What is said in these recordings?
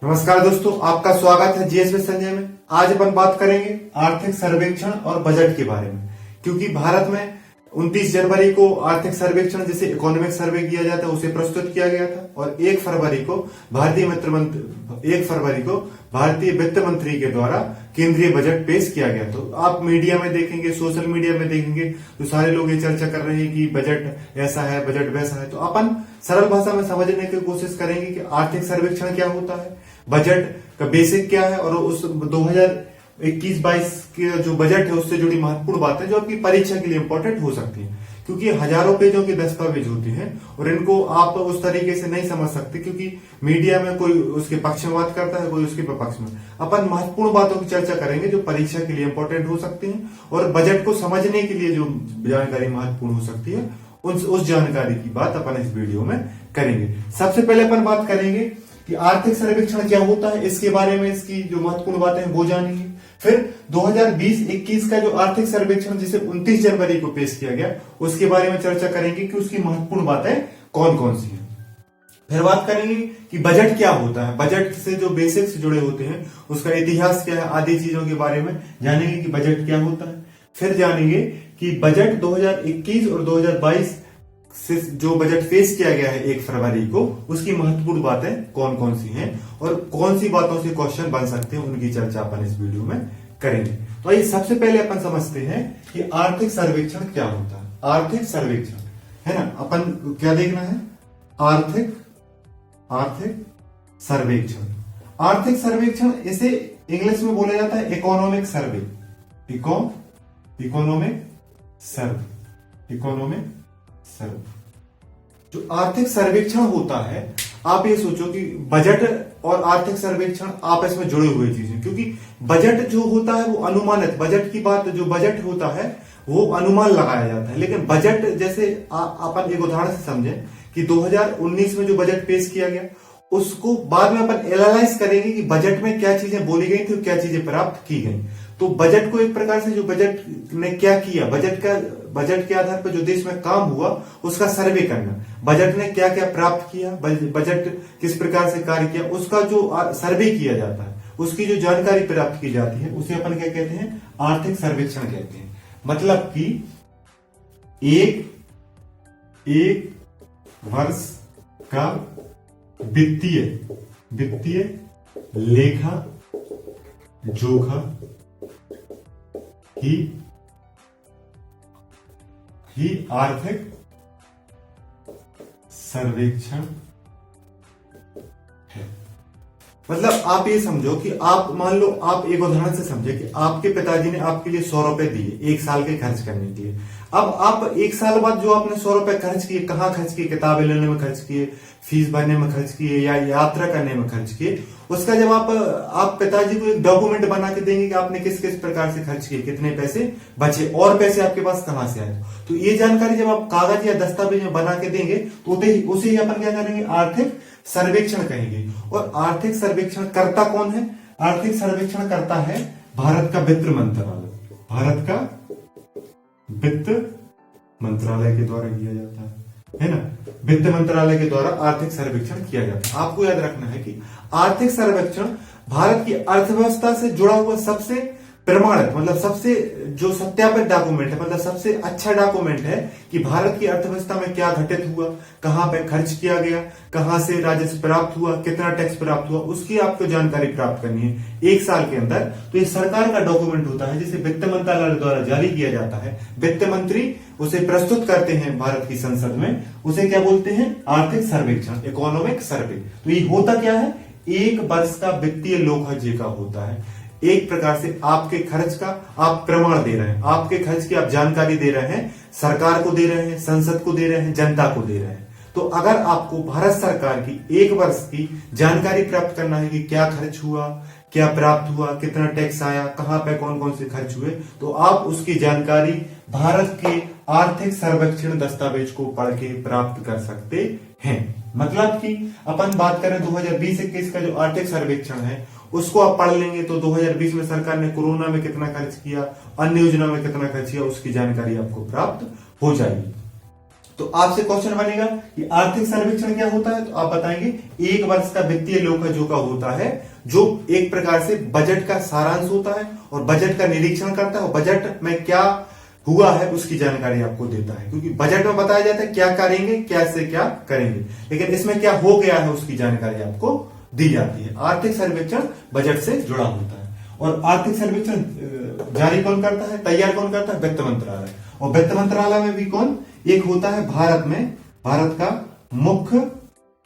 नमस्कार दोस्तों, आपका स्वागत है जीएसवी संजय में। आज अपन बात करेंगे आर्थिक सर्वेक्षण और बजट के बारे में, क्योंकि भारत में 29 जनवरी को आर्थिक सर्वेक्षण जिसे इकोनॉमिक सर्वे किया जाता है उसे प्रस्तुत किया गया था और 1 फरवरी को भारतीय वित्त मंत्री के द्वारा केंद्रीय बजट पेश किया गया। तो आप मीडिया में देखेंगे, सोशल मीडिया में देखेंगे तो सारे लोग ये चर्चा कर रहे हैं कि बजट ऐसा है, बजट वैसा है। तो अपन सरल भाषा में समझने की कोशिश करेंगे कि आर्थिक सर्वेक्षण क्या होता है, बजट का बेसिक क्या है और उस 2021-22 के जो बजट है उससे जुड़ी महत्वपूर्ण बातें जो आपकी परीक्षा के लिए इंपॉर्टेंट हो सकती हैं, क्योंकि हजारों पेजों के दस्तावेज होते हैं और इनको आप उस तरीके से नहीं समझ सकते, क्योंकि मीडिया में कोई उसके पक्ष में बात करता है, कोई उसके विपक्ष में। अपन महत्वपूर्ण बातों की चर्चा करेंगे जो परीक्षा के लिए इंपॉर्टेंट हो सकती हैं और बजट को समझने के लिए जो जानकारी महत्वपूर्ण हो सकती है उस जानकारी की बात अपन इस वीडियो में करेंगे। सबसे पहले अपन बात करेंगे कि आर्थिक सर्वेक्षण क्या होता है, इसके बारे में इसकी जो महत्वपूर्ण बातें हैं वो जानेंगे। फिर 2020-21 का जो आर्थिक सर्वेक्षण जिसे 29 जनवरी को पेश किया गया उसके बारे में चर्चा करेंगे कि उसकी महत्वपूर्ण बातें कौन कौन सी हैं। फिर बात करेंगे कि बजट क्या होता है, बजट से जो बेसिक्स जुड़े होते हैं उसका इतिहास क्या है, आदि चीजों के बारे में जानेंगे कि बजट क्या होता है। फिर जानेंगे कि बजट 2021 और 2022 से जो बजट पेश किया गया है 1 फरवरी को उसकी महत्वपूर्ण बातें कौन कौन सी हैं और कौन सी बातों से क्वेश्चन बन सकते हैं, उनकी चर्चा अपन इस वीडियो में करेंगे। तो आइए सबसे पहले अपन समझते हैं कि आर्थिक सर्वेक्षण क्या होता है। आर्थिक सर्वेक्षण है ना, अपन क्या देखना है, आर्थिक सर्वेक्षण। आर्थिक सर्वेक्षण इसे इंग्लिश में बोला जाता है इकोनॉमिक सर्वे, इकोनॉमिक सर्वे। जो आर्थिक सर्वेक्षण होता है, आप ये सोचो कि बजट और आर्थिक सर्वेक्षण आपस में जुड़े हुए चीजें, क्योंकि बजट जो होता है वो अनुमानित, बजट की बात जो बजट होता है वो अनुमान लगाया जाता है। लेकिन बजट जैसे अपन एक उदाहरण से समझें कि 2019 में जो बजट पेश किया गया उसको बाद में अपन एनालाइज करेंगे कि बजट में क्या चीजें बोली गई थी और क्या चीजें प्राप्त की गई। तो बजट को एक प्रकार से जो बजट ने क्या किया, बजट के आधार पर जो देश में काम हुआ उसका सर्वे करना, बजट ने क्या क्या प्राप्त किया, बजट किस प्रकार से कार्य किया, उसका जो सर्वे किया जाता है, उसकी जो जानकारी प्राप्त की जाती है उसे अपन क्या कहते हैं, आर्थिक सर्वेक्षण कहते हैं। मतलब कि एक वर्ष का वित्तीय लेखा जोखा ही आर्थिक सर्वेक्षण है। मतलब आप ये समझो कि आप मान लो, आप एक उदाहरण से समझे कि आपके पिताजी ने आपके लिए 100 रुपए दिए 1 साल के खर्च करने के लिए। अब आप 1 साल बाद जो आपने 100 रुपए खर्च किए, कहाँ खर्च किए, किताबें लेने में खर्च किए, फीस भरने में खर्च किए या यात्रा करने में खर्च किए, उसका जब आप पिताजी को एक डॉक्यूमेंट बना के देंगे कि आपने किस किस प्रकार से खर्च किए, कितने पैसे बचे और पैसे आपके पास कहां से आए, तो ये जानकारी जब आप कागज या दस्तावेज में बना के देंगे तो उसे ही अपन क्या करेंगे, आर्थिक सर्वेक्षण कहेंगे। और आर्थिक सर्वेक्षण करता कौन है, आर्थिक सर्वेक्षण करता है भारत का वित्त मंत्रालय, भारत का वित्त मंत्रालय के द्वारा किया जाता है ना, वित्त मंत्रालय के द्वारा आर्थिक सर्वेक्षण किया जाता है। आपको याद रखना है कि आर्थिक सर्वेक्षण भारत की अर्थव्यवस्था से जुड़ा हुआ सबसे प्रमाणित, मतलब सबसे जो सत्यापित डॉक्यूमेंट है, मतलब सबसे अच्छा डॉक्यूमेंट है कि भारत की अर्थव्यवस्था में क्या घटित हुआ, कहां पे खर्च किया गया, कहां से राजस्व प्राप्त हुआ, कितना टैक्स प्राप्त हुआ, उसकी आपको जानकारी प्राप्त करनी है 1 साल के अंदर। तो ये सरकार का डॉक्यूमेंट होता है जिसे वित्त मंत्रालय द्वारा जारी किया जाता है, वित्त मंत्री उसे प्रस्तुत करते हैं भारत की संसद में, उसे क्या बोलते हैं, आर्थिक सर्वेक्षण, इकोनॉमिक सर्वे। तो ये होता क्या है, 1 वर्ष का वित्तीय लेखा जोखा होता है। एक प्रकार से आपके खर्च का आप प्रमाण दे रहे हैं, आपके खर्च की आप जानकारी दे रहे हैं, सरकार को दे रहे हैं, संसद को दे रहे हैं, जनता को दे रहे हैं। तो अगर आपको भारत सरकार की 1 वर्ष की जानकारी प्राप्त करना है कि क्या खर्च हुआ, क्या प्राप्त हुआ, कितना टैक्स आया, कहां पे कौन कौन से खर्च हुए, तो आप उसकी जानकारी भारत के आर्थिक सर्वेक्षण दस्तावेज को पढ़ के प्राप्त कर सकते हैं। मतलब कि अपन बात करें 2020-21 का जो आर्थिक सर्वेक्षण है उसको आप पढ़ लेंगे तो 2020 में सरकार ने कोरोना में कितना खर्च किया, अन्य योजना में कितना खर्च किया, उसकी जानकारी आपको प्राप्त हो जाएगी। तो आपसे क्वेश्चन बनेगा कि आर्थिक सर्वेक्षण क्या होता है, तो आप बताएंगे एक वर्ष का वित्तीय लेखा होता है जो एक प्रकार से बजट का सारांश होता है और बजट का निरीक्षण करता है और बजट में क्या हुआ है उसकी जानकारी आपको देता है, क्योंकि बजट में बताया जाता है क्या करेंगे, क्या से क्या करेंगे, लेकिन इसमें क्या हो गया है उसकी जानकारी आपको दी जाती है। आर्थिक सर्वेक्षण बजट से जुड़ा होता है और आर्थिक सर्वेक्षण जारी कौन करता है, तैयार कौन करता है, वित्त मंत्रालय। और वित्त मंत्रालय में भी कौन एक होता है, भारत का मुख्य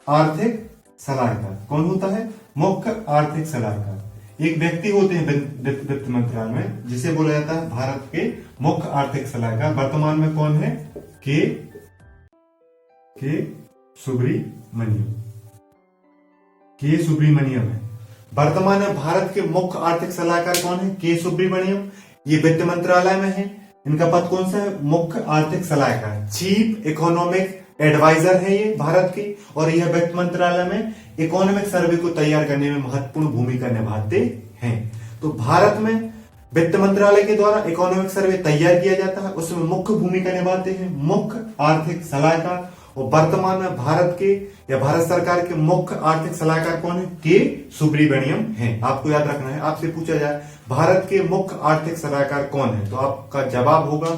आर्थिक सलाहकार। कौन होता है, मुख्य आर्थिक सलाहकार। एक व्यक्ति होते हैं वित्त मंत्रालय में जिसे बोला जाता है भारत के मुख्य आर्थिक सलाहकार। वर्तमान में कौन है, के सुब्रमण्यम है। वर्तमान में भारत के मुख्य आर्थिक सलाहकार कौन है, के सुब्रमण्यम। ये वित्त मंत्रालय में है। इनका पद कौन सा है, मुख्य आर्थिक सलाहकार, चीफ इकोनॉमिक एडवाइजर है ये भारत की। और यह वित्त मंत्रालय में इकोनॉमिक सर्वे को तैयार करने में महत्वपूर्ण भूमिका निभाते हैं। तो भारत में वित्त मंत्रालय के द्वारा इकोनॉमिक सर्वे तैयार किया जाता है, उसमें मुख्य भूमिका निभाते हैं मुख्य आर्थिक सलाहकार। और वर्तमान में भारत सरकार के मुख्य आर्थिक सलाहकार कौन है, के सुब्रमण्यम है। आपको याद रखना है, आपसे पूछा जाए भारत के मुख्य आर्थिक सलाहकार कौन है, तो आपका जवाब होगा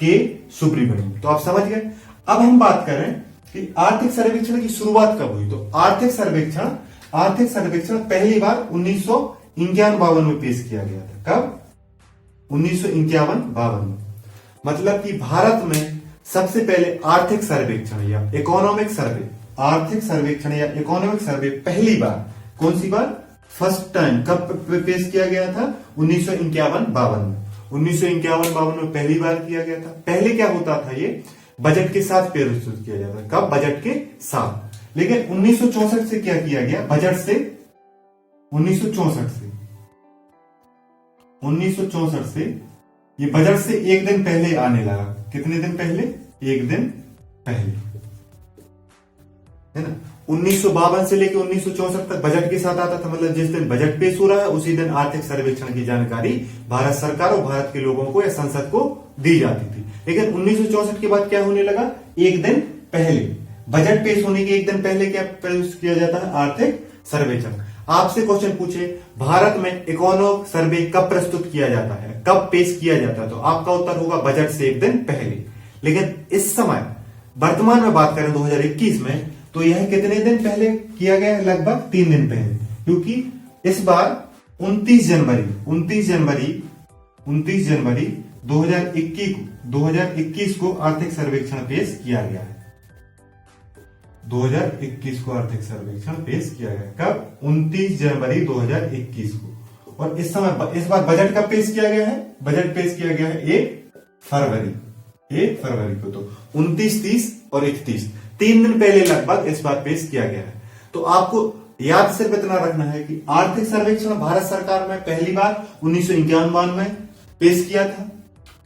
के सुब्रमण्यम। तो आप समझ गए। अब हम बात करें कि आर्थिक सर्वेक्षण की शुरुआत कब हुई। तो आर्थिक सर्वेक्षण पहली बार 1951-52 में पेश किया गया था। कब, 1951-52 में। मतलब कि भारत में सबसे पहले आर्थिक सर्वेक्षण या इकोनॉमिक सर्वे पहली बार, कौन सी बार, फर्स्ट टाइम कब पेश किया गया था, 1951-52 में। 1951-52 में पहली बार किया गया था। पहले क्या होता था, ये बजट के साथ प्रस्तुत किया जाता था। कब, बजट के साथ। लेकिन 1964 से क्या किया गया, बजट से 1964 से ये बजट से एक दिन पहले आने लगा। कितने दिन पहले, एक दिन पहले, है ना। 1952 से लेकर 1964 तक बजट के साथ आता था। मतलब जिस दिन बजट पेश हो रहा है उसी दिन आर्थिक सर्वेक्षण की जानकारी भारत सरकार और भारत के लोगों को या संसद को दी जाती थी। लेकिन 1964 के बाद क्या होने लगा, एक दिन पहले, बजट पेश होने के एक दिन पहले क्या पेश किया जाता है, आर्थिक सर्वेक्षण। आपसे क्वेश्चन पूछे भारत में इकोनॉमिक सर्वे कब प्रस्तुत किया जाता है, कब पेश किया जाता है, तो आपका उत्तर होगा बजट से एक दिन पहले। लेकिन इस समय वर्तमान में बात करें 2021 में, तो यह कितने दिन पहले किया गया है, लगभग 3 दिन पहले। क्योंकि इस बार 29 जनवरी 2021 को आर्थिक सर्वेक्षण पेश किया गया है। 2021 को आर्थिक सर्वेक्षण पेश किया गया। कब, 29 जनवरी 2021 को। और इस बार बजट कब पेश किया गया है, बजट पेश किया गया है 1 फरवरी को। तो 29, 30 और 31, 3 दिन पहले लगभग इस बार पेश किया गया है। तो आपको याद सिर्फ इतना रखना है कि आर्थिक सर्वेक्षण भारत सरकार में पहली बार 1951 में पेश किया था।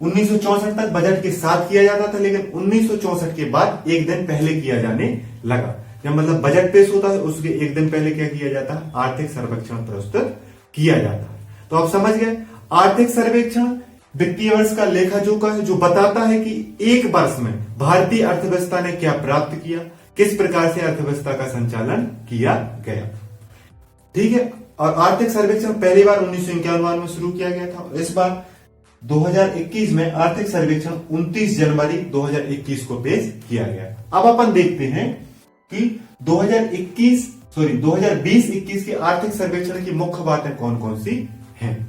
1964 तक बजट के साथ किया जाता था, लेकिन 1964 के बाद एक दिन पहले किया जाने लगा। जब मतलब बजट पेश होता है उसके एक दिन पहले क्या किया जाता है, आर्थिक सर्वेक्षण प्रस्तुत किया जाता है। तो आप समझ गए, आर्थिक सर्वेक्षण वित्तीय वर्ष का लेखा जोखा है जो बताता है कि एक वर्ष में भारतीय अर्थव्यवस्था ने क्या प्राप्त किया, किस प्रकार से अर्थव्यवस्था का संचालन किया गया। ठीक है। और आर्थिक सर्वेक्षण पहली बार 1951 में शुरू किया गया था। इस बार 2021 में आर्थिक सर्वेक्षण 29 जनवरी 2021 को पेश किया गया। अब अपन देखते हैं कि 2020-21 के आर्थिक सर्वेक्षण की मुख्य बातें कौन कौन सी हैं।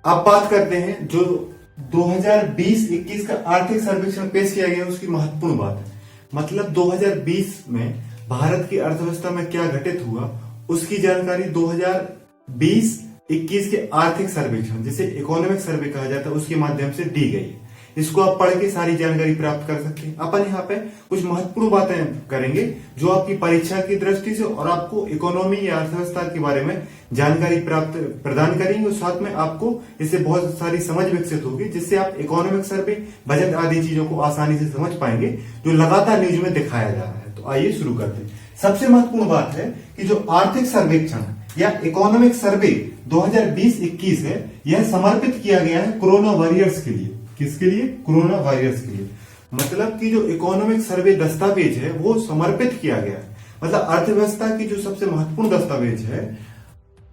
अब बात करते हैं जो 2020-21 का आर्थिक सर्वेक्षण पेश किया गया उसकी महत्वपूर्ण बात है। मतलब 2020 में भारत की अर्थव्यवस्था में क्या घटित हुआ उसकी जानकारी 2020-21 के आर्थिक सर्वेक्षण, जिसे इकोनॉमिक सर्वे कहा जाता है, उसके माध्यम से दी गई है। इसको आप पढ़ के सारी जानकारी प्राप्त कर सकते हैं। अपन यहाँ पे कुछ महत्वपूर्ण बातें करेंगे जो आपकी परीक्षा की दृष्टि से और आपको इकोनॉमी या अर्थव्यवस्था के बारे में जानकारी प्रदान करेंगे। और साथ में आपको इससे बहुत सारी समझ विकसित होगी, जिससे आप इकोनॉमिक सर्वे, बजट आदि चीजों को आसानी से समझ पाएंगे जो लगातार न्यूज में दिखाया जा रहा है। तो आइए शुरू करते हैं। सबसे महत्वपूर्ण बात है कि जो आर्थिक सर्वेक्षण या इकोनॉमिक सर्वे 2020-21 है, यह समर्पित किया गया है कोरोना वॉरियर्स के लिए। किसके लिए? कोरोना वायरस के लिए। मतलब कि जो इकोनॉमिक सर्वे दस्तावेज है वो समर्पित किया गया है। मतलब अर्थव्यवस्था की जो सबसे महत्वपूर्ण दस्तावेज है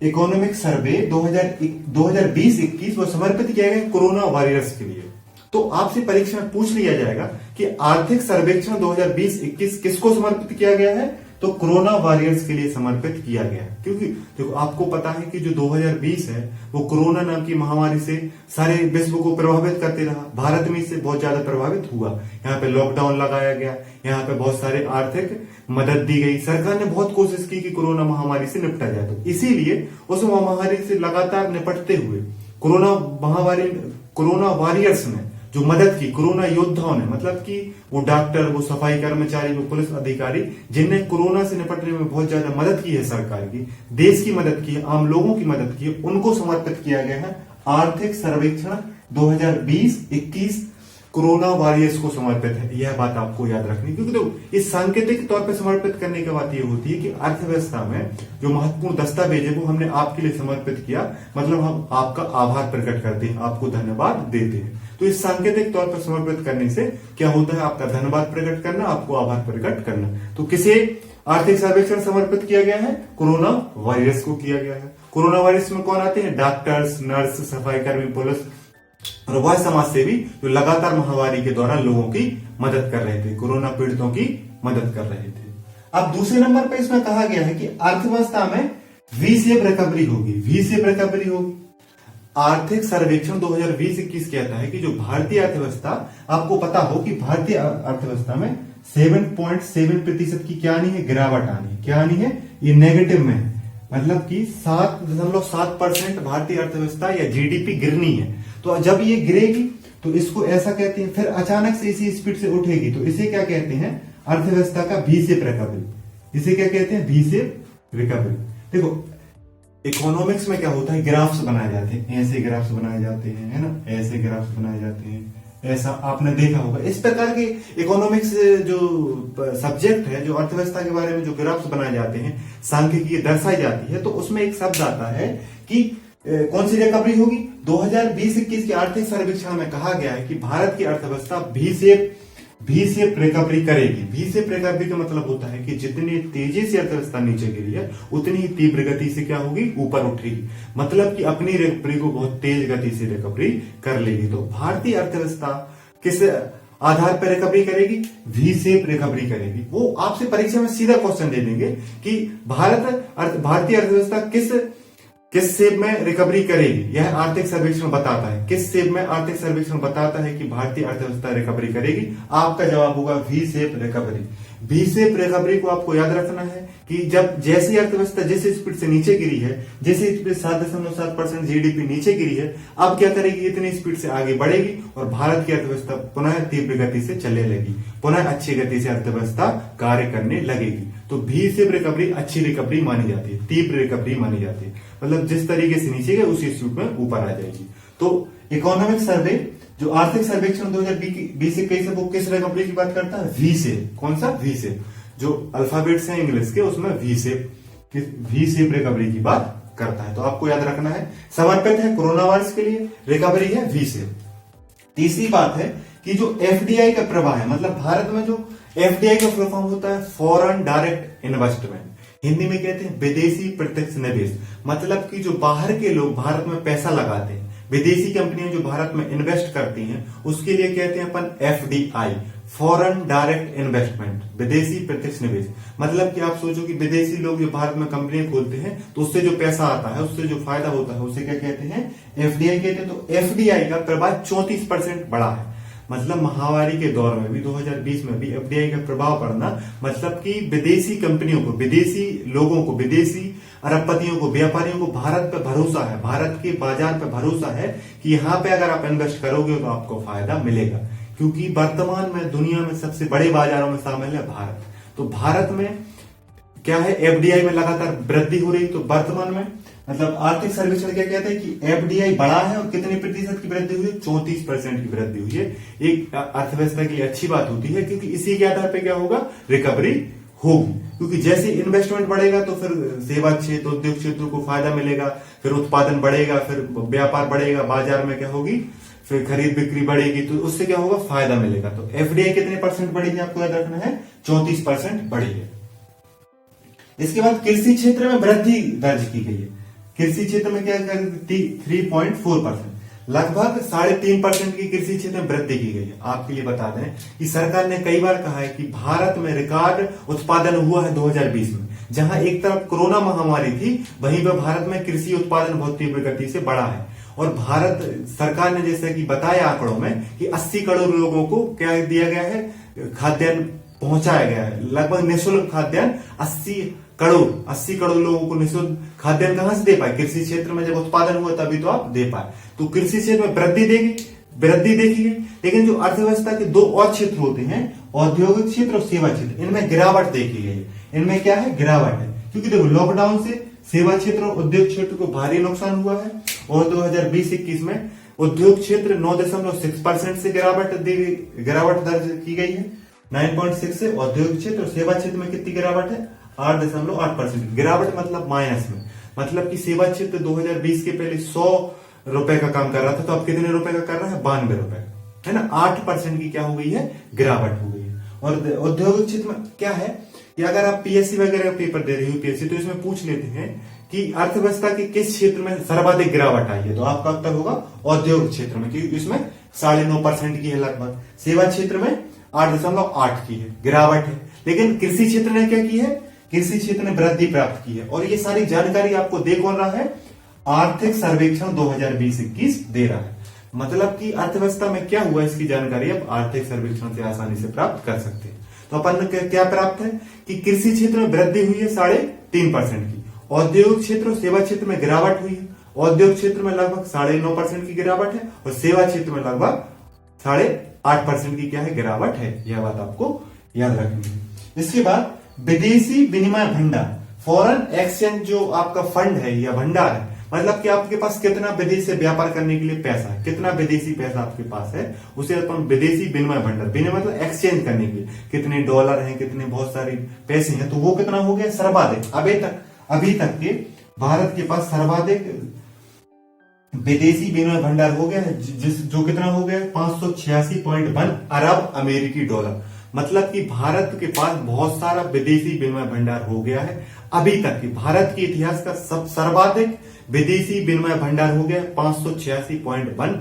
इकोनॉमिक सर्वे 2020-21 वो समर्पित किया गया कोरोना वॉरियर्स के लिए। तो आपसे परीक्षा में पूछ लिया जाएगा कि आर्थिक सर्वेक्षण 2020-21 किसको समर्पित किया गया है, तो कोरोना वॉरियर्स के लिए समर्पित किया गया है। क्योंकि देखो आपको पता है कि जो 2020 है वो कोरोना नाम की महामारी से सारे विश्व को प्रभावित करते रहा, भारत में इससे बहुत ज्यादा प्रभावित हुआ। यहाँ पे लॉकडाउन लगाया गया, यहाँ पे बहुत सारे आर्थिक मदद दी गई, सरकार ने बहुत कोशिश की कि कोरोना महामारी से निपटा जाए। तो इसीलिए उस महामारी से लगातार निपटते हुए कोरोना वॉरियर्स ने जो मदद की, कोरोना योद्धाओं ने, मतलब कि वो डॉक्टर, वो सफाई कर्मचारी, वो पुलिस अधिकारी जिनने कोरोना से निपटने में बहुत ज्यादा मदद की है, सरकार की, देश की मदद की है, आम लोगों की मदद की है, उनको समर्पित किया गया है आर्थिक सर्वेक्षण 2020-21 कोरोना वॉरियर्स को समर्पित है। यह बात आपको याद रखनी, क्योंकि देखो इस सांकेतिक तौर पर समर्पित करने की बात यह होती है कि अर्थव्यवस्था में जो महत्वपूर्ण दस्तावेज है वो हमने आपके लिए समर्पित किया, मतलब हम आपका आभार प्रकट करते हैं, आपको धन्यवाद देते हैं। तो इस सांकेतिक तौर पर समर्पित करने से क्या होता है, आपका धन्यवाद प्रकट करना, आपको आभार प्रकट करना। तो किसे आर्थिक सर्वेक्षण समर्पित किया गया है, कोरोना वॉरियर्स को किया गया है। कोरोना वॉरियर्स में कौन आते हैं, डॉक्टर्स, नर्स, सफाई कर्मी, पुलिस और वह समाज सेवी जो लगातार महामारी के दौरान लोगों की मदद कर रहे थे, कोरोना पीड़ितों की मदद कर रहे थे। अब दूसरे नंबर पर इसमें कहा गया है कि अर्थव्यवस्था में वी शेप रिकवरी होगी, वी शेप रिकवरी होगी। आर्थिक सर्वेक्षण 2020-21 कहता है कि जो भारतीय अर्थव्यवस्था, आपको पता हो कि भारतीय अर्थव्यवस्था में 7.7% की क्या आनी है, गिरावट आनी। क्या आनी है, ये नेगेटिव में है, मतलब कि 7.7% भारतीय अर्थव्यवस्था या जीडीपी गिरनी है। तो जब ये गिरेगी तो इसको ऐसा कहते हैं, फिर अचानक से इसी स्पीड से उठेगी तो इसे क्या कहते हैं, अर्थव्यवस्था का वी शेप रिकवरी। इसे क्या कहते हैं, वी शेप रिकवरी। देखो इकोनॉमिक्स में क्या होता है, ग्राफ्स बनाए जाते हैं, ऐसे ग्राफ्स बनाए जाते हैं, है ना, ऐसे ग्राफ्स बनाए जाते हैं, ऐसा आपने देखा होगा। इस प्रकार के इकोनॉमिक्स जो सब्जेक्ट है, जो अर्थव्यवस्था के बारे में जो ग्राफ्स बनाए जाते हैं, सांख्यिकी दर्शाई जाती है, तो उसमें एक शब्द आता है कि कौन सी रिकवरी होगी। 2020-21 के आर्थिक सर्वेक्षण में कहा गया है कि भारत की अर्थव्यवस्था वी शेप रिकवरी करेगी। वी शेप रिकवरी का मतलब होता है कि जितनी तेजी से अर्थव्यवस्था नीचे गिरी है उतनी ही तीव्र गति से क्या होगी, ऊपर उठेगी, मतलब कि अपनी रिकवरी को बहुत तेज गति से रिकवरी कर लेगी। तो भारतीय अर्थव्यवस्था किस आधार पर रिकवरी करेगी, वी शेप रिकवरी करेगी। वो आपसे परीक्षा में सीधा क्वेश्चन दे देंगे कि भारतीय अर्थव्यवस्था किस शेप में रिकवरी करेगी। यह आर्थिक सर्वेक्षण बताता है, किस शेप में आर्थिक सर्वेक्षण बताता है कि भारतीय अर्थव्यवस्था रिकवरी करेगी। आपका जवाब होगा V shape recovery. V shape recovery को आपको याद रखना है कि जब जैसी अर्थव्यवस्था जिस स्पीड से नीचे गिरी है, जैसे स्पीड 7.7% जीडीपी नीचे गिरी है, अब क्या करेगी, इतनी स्पीड से आगे बढ़ेगी और भारत की अर्थव्यवस्था पुनः तीव्र गति से चलने लगी, पुनः अच्छी गति से अर्थव्यवस्था कार्य करने लगेगी। तो वी शेप रिकवरी अच्छी रिकवरी मानी जाती है, तीव्र रिकवरी मानी जाती है, मतलब जिस तरीके से नीचे गए उसी स्पीड में ऊपर आ जाएगी। तो इकोनॉमिक सर्वे जो आर्थिक सर्वेक्षण 2020-21 है वो किस रिकवरी की बात करता है, वी शेप। कौन सा, वी शेप। जो अल्फाबेट्स हैं इंग्लिश के उसमें वी शेप रिकवरी की बात करता है। तो आपको याद रखना है, समर्पित है कोरोना वायरस के लिए, रिकवरी है वी शेप। तीसरी बात है कि जो एफडीआई का प्रवाह है, मतलब भारत में जो एफडीआई का फुल फॉर्म होता है फॉरेन डायरेक्ट इन्वेस्टमेंट, हिंदी में कहते हैं विदेशी प्रत्यक्ष निवेश, मतलब कि जो बाहर के लोग भारत में पैसा लगाते हैं, विदेशी कंपनियां जो भारत में इन्वेस्ट करती हैं, उसके लिए कहते हैं अपन एफडीआई, फॉरेन डायरेक्ट इन्वेस्टमेंट, विदेशी प्रत्यक्ष निवेश। मतलब कि आप सोचो कि विदेशी लोग जो भारत में कंपनियां खोलते हैं तो उससे जो पैसा आता है, उससे जो फायदा होता है, उसे क्या कहते हैं, एफडीआई कहते हैं। तो एफडीआई का प्रभाव 34% बढ़ा है, मतलब महामारी के दौर में भी 2020 में भी एफडीआई का प्रभाव पड़ना, मतलब कि विदेशी कंपनियों को, विदेशी लोगों को, विदेशी अरबपतियों को, व्यापारियों को भारत पे भरोसा है, भारत के बाजार पे भरोसा है कि यहाँ पे अगर आप इन्वेस्ट करोगे तो आपको फायदा मिलेगा, क्योंकि वर्तमान में दुनिया में सबसे बड़े बाजारों में शामिल है भारत। तो भारत में क्या है, एफडीआई में लगातार वृद्धि हो रही। तो वर्तमान में मतलब आर्थिक सर्वेक्षण क्या कहते हैं कि एफडीआई बढ़ा है और कितने प्रतिशत की वृद्धि हुई है, 34% की वृद्धि हुई है। एक अर्थव्यवस्था के लिए अच्छी बात होती है, क्योंकि इसी के आधार पर क्या होगा, रिकवरी होगी। क्योंकि जैसे इन्वेस्टमेंट बढ़ेगा तो फिर सेवा क्षेत्र, उद्योग क्षेत्र को फायदा मिलेगा, फिर उत्पादन बढ़ेगा, फिर व्यापार बढ़ेगा, बाजार में क्या होगी, फिर खरीद बिक्री बढ़ेगी तो उससे क्या होगा, फायदा मिलेगा। तो एफडीआई कितने परसेंट बढ़ी है आपको याद रखना है, 34% बढ़ी है। इसके बाद कृषि क्षेत्र में वृद्धि दर्ज की गई है। कृषि क्षेत्र में क्या कर 3.4%, लगभग 3.5% की कृषि क्षेत्र में वृद्धि की गई है। आपके लिए बता दें कि सरकार ने कई बार कहा है कि भारत में रिकॉर्ड उत्पादन हुआ है 2020 में। जहां एक तरफ कोरोना महामारी थी, वहीं पर भारत में कृषि उत्पादन बहुत तीव्र गति से बढ़ा है। और भारत सरकार ने जैसे कि बताया आंकड़ों में कि 80 करोड़ लोगों को क्या दिया गया है, खाद्यान्न पहुंचाया गया है, लगभग निःशुल्क खाद्यान्न 80 करोड़ लोगों को निःशुल्क खाद्यान्न कहां से दे पाए, कृषि क्षेत्र में जब उत्पादन हुआ तभी तो आप दे पाए। तो कृषि क्षेत्र में वृद्धि देखी गई। लेकिन जो अर्थव्यवस्था के दो और क्षेत्र होते हैं, औद्योगिक क्षेत्र और सेवा क्षेत्र, इनमें गिरावट देखी गई। इनमें क्या है, गिरावट है। क्योंकि देखो लॉकडाउन से सेवा क्षेत्र और उद्योग क्षेत्र को भारी नुकसान हुआ है। और 2020-21 में उद्योग क्षेत्र 9.6% से गिरावट दर्ज की गई है, 9.6 से। औद्योगिक क्षेत्र और सेवा क्षेत्र में कितनी गिरावट है, 8.8%। गिरावट मतलब माइनस में, मतलब कि सेवा क्षेत्र 2020 के पहले 100 रुपए का काम कर रहा था, तो अब कितने रुपए का कर रहा है, 92 रुपए, है ना। 8% की क्या हो गई है, गिरावट हो गई है। और औद्योगिक क्षेत्र में क्या है कि अगर आप पीएससी वगैरह का पेपर दे रहे हो यूपीएससी, तो इसमें पूछ लेते हैं कि अर्थव्यवस्था के किस क्षेत्र में सर्वाधिक गिरावट आई है, तो आपका उत्तर होगा औद्योगिक क्षेत्र में, क्योंकि इसमें 9.5% की है लगभग। सेवा क्षेत्र में 8.8 की है, गिरावट है। लेकिन कृषि क्षेत्र ने क्या की है, कृषि क्षेत्र ने वृद्धि प्राप्त की है। और ये सारी जानकारी आपको दे कौन रहा है, आर्थिक सर्वेक्षण 2020-21 दे रहा है। मतलब कि अर्थव्यवस्था में क्या हुआ इसकी जानकारी आप आर्थिक सर्वेक्षण से आसानी से प्राप्त कर सकते हैं। तो अपन क्या प्राप्त है कि कृषि क्षेत्र में वृद्धि हुई है 3.5% की, औद्योगिक क्षेत्र और सेवा क्षेत्र में गिरावट हुई है। औद्योगिक क्षेत्र में लगभग 9.5% की गिरावट है और सेवा क्षेत्र में लगभग 8.5% की क्या है, गिरावट है। यह बात आपको याद रखनी है। इसके बाद विदेशी विनिमय भंडार, फॉरेन एक्सचेंज जो आपका फंड है या भंडार है, मतलब कि आपके पास कितना विदेश से व्यापार करने के लिए पैसा है, कितना विदेशी पैसा आपके पास है, उसे अपन विदेशी विनिमय भंडार, विनिमय मतलब एक्सचेंज करने के लिए कितने डॉलर हैं, कितने बहुत सारे पैसे हैं, तो वो कितना हो गया, सर्वाधिक। अभी तक के भारत के पास सर्वाधिक विदेशी विनिमय भंडार हो गया है, जो कितना हो गया, 586.1 अरब अमेरिकी डॉलर। मतलब कि भारत के पास बहुत सारा विदेशी विनिमय भंडार हो गया है। अभी तक की भारत के इतिहास का सर्वाधिक विदेशी विनिमय भंडार हो गया 586.1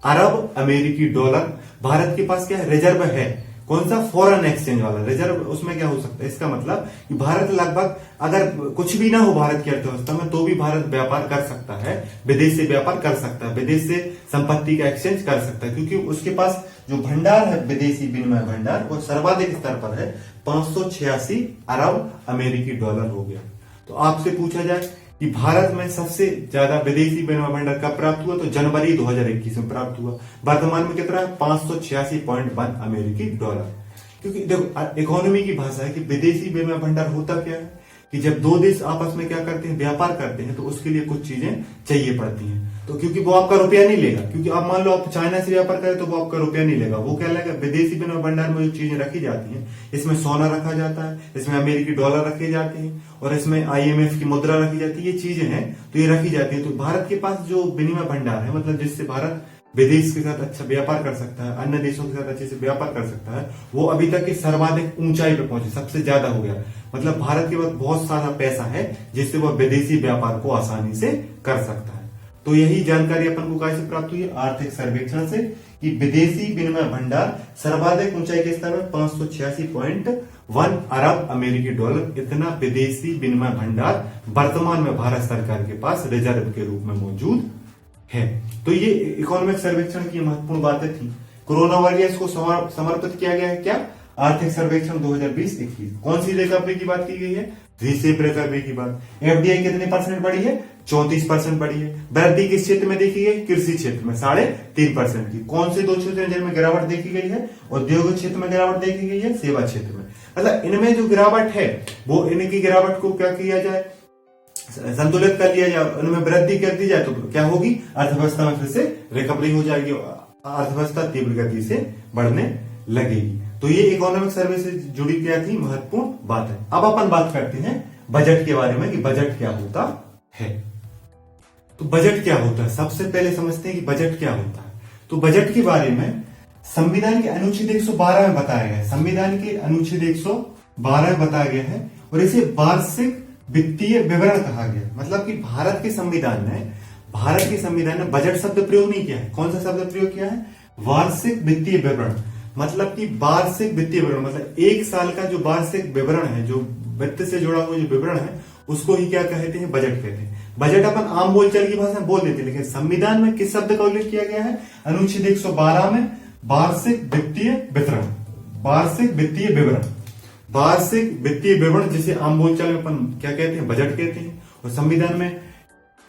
अरब अमेरिकी डॉलर। भारत के पास क्या है, रिजर्व है, कौन सा, फॉरेन एक्सचेंज वाला रिजर्व। उसमें क्या हो सकता है, इसका मतलब कि भारत लगभग, अगर कुछ भी ना हो भारत की अर्थव्यवस्था में, तो भी भारत व्यापार कर सकता है, विदेश से व्यापार कर सकता है, विदेश से संपत्ति का एक्सचेंज कर सकता है, क्योंकि उसके पास जो भंडार है विदेशी विनिमय भंडार वो सर्वाधिक स्तर पर है, 586 अरब अमेरिकी डॉलर हो गया। तो आपसे पूछा जाए कि भारत में सबसे ज्यादा विदेशी विनिमय भंडार कब प्राप्त हुआ, तो जनवरी 2021 में प्राप्त हुआ। वर्तमान में कितना है, 586.1 अमेरिकी डॉलर। क्योंकि देखो इकोनॉमी की भाषा है कि विदेशी विनिमय भंडार होता क्या है कि जब दो देश आपस में क्या करते हैं, व्यापार करते हैं, तो उसके लिए कुछ चीजें चाहिए पड़ती हैं। तो क्योंकि वो आपका रुपया नहीं लेगा, क्योंकि आप मान लो आप चाइना से व्यापार करें तो वो आपका रुपया नहीं लेगा, वो क्या लेगा, विदेशी विनिमय भंडार में जो चीजें रखी जाती हैं, इसमें सोना रखा जाता है, इसमें अमेरिकी डॉलर रखे जाते हैं, और इसमें IMF की मुद्रा रखी जाती है। ये चीजें हैं तो ये रखी जाती है। तो भारत के पास जो विनिमय भंडार है, मतलब जिससे भारत विदेश के साथ अच्छा व्यापार कर सकता है, अन्य देशों के साथ अच्छे से व्यापार कर सकता है, वो अभी तक की सर्वाधिक ऊंचाई पे पहुंचे, सबसे ज्यादा हो गया। मतलब भारत के पास बहुत सारा पैसा है जिससे वह विदेशी व्यापार को आसानी से कर सकता है। तो यही जानकारी अपन को कैसे प्राप्त हुई, आर्थिक सर्वेक्षण से, कि विदेशी विनिमय भंडार सर्वाधिक ऊंचाई के स्तर में 586.1 अरब अमेरिकी डॉलर। इतना विदेशी विनिमय भंडार वर्तमान में भारत सरकार के पास रिजर्व के रूप में मौजूद है। तो ये इकोनॉमिक सर्वेक्षण की महत्वपूर्ण बातें थी। कोरोना वायरस को समर्पित किया गया है क्या, आर्थिक सर्वेक्षण 2020-21। कौन सी रिकवरी की बात की गई है, रीसेप रिकवरी की बात। एफडीआई कितने परसेंट बढ़ी है, 34% बढ़ी है। वृद्धि किस क्षेत्र में देखी गई, कृषि क्षेत्र में 3.5% की। कौन से दो क्षेत्र हैं जिनमें गिरावट देखी गई है, औद्योगिक क्षेत्र में गिरावट देखी गई है, सेवा क्षेत्र में। मतलब इनमें जो गिरावट है वो इनकी गिरावट को क्या किया जाए, संतुलित कर लिया जाए, उनमें वृद्धि कर दी जाए, तो क्या होगी, अर्थव्यवस्था में फिर से रिकवरी हो जाएगी, अर्थव्यवस्था तीव्र गति से बढ़ने लगेगी। तो ये इकोनॉमिक सर्वे से जुड़ी क्या थी, महत्वपूर्ण बात है। अब अपन बात करते हैं बजट के बारे में कि बजट क्या होता है। तो बजट क्या होता है, सबसे पहले समझते हैं कि बजट क्या होता है। तो बजट के बारे में संविधान के अनुच्छेद 112 में बताया गया है, संविधान के अनुच्छेद 112 में बताया गया है, और इसे वार्षिक वित्तीय विवरण कहा गया। मतलब कि भारत के संविधान ने बजट शब्द प्रयोग नहीं किया है। कौन सा शब्द प्रयोग किया है? वार्षिक वित्तीय विवरण। मतलब कि वार्षिक वित्तीय विवरण मतलब एक साल का जो वार्षिक विवरण है, जो वित्त से जुड़ा हुआ जो विवरण है, उसको ही क्या कहते हैं? बजट कहते हैं। बजट अपन आम बोलचाल की भाषा में बोल देते हैं, लेकिन संविधान में किस शब्द का उल्लेख किया गया है? अनुच्छेद 112 में वार्षिक वित्तीय विवरण, वार्षिक वित्तीय विवरण, वार्षिक वित्तीय विवरण जिसे आम बोलचाल में अपन क्या कहते हैं? बजट कहते हैं। और संविधान में